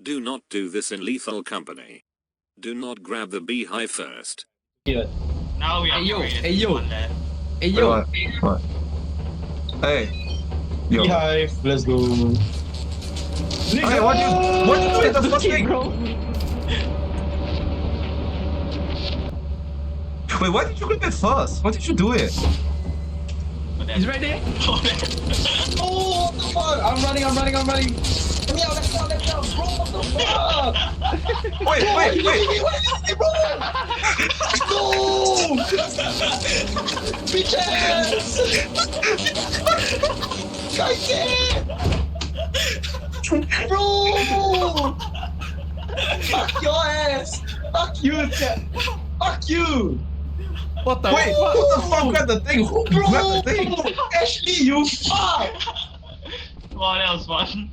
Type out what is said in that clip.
Do not do this in lethal company. Do not grab the beehive first. Good. Now we are Hey, yo, created hey, yo. one land. Hey Wait, yo. what? Hey. Yo. Beehive, let's go. Hey, what you do in the first thing? bro? Wait, why did you grab it first? Why did you do it? He's right there. Oh, what the fuck? I'm running. Let me out. Bro, what the fuck? Wait. Wait, bro. No! Bitches! Bro! Fuck your ass! Fuck you, Chat! Fuck you! What the Wait, fuck? who the fuck grabbed the thing? Who grabbed the thing? Ashley, you fuck! Wow, that was fun.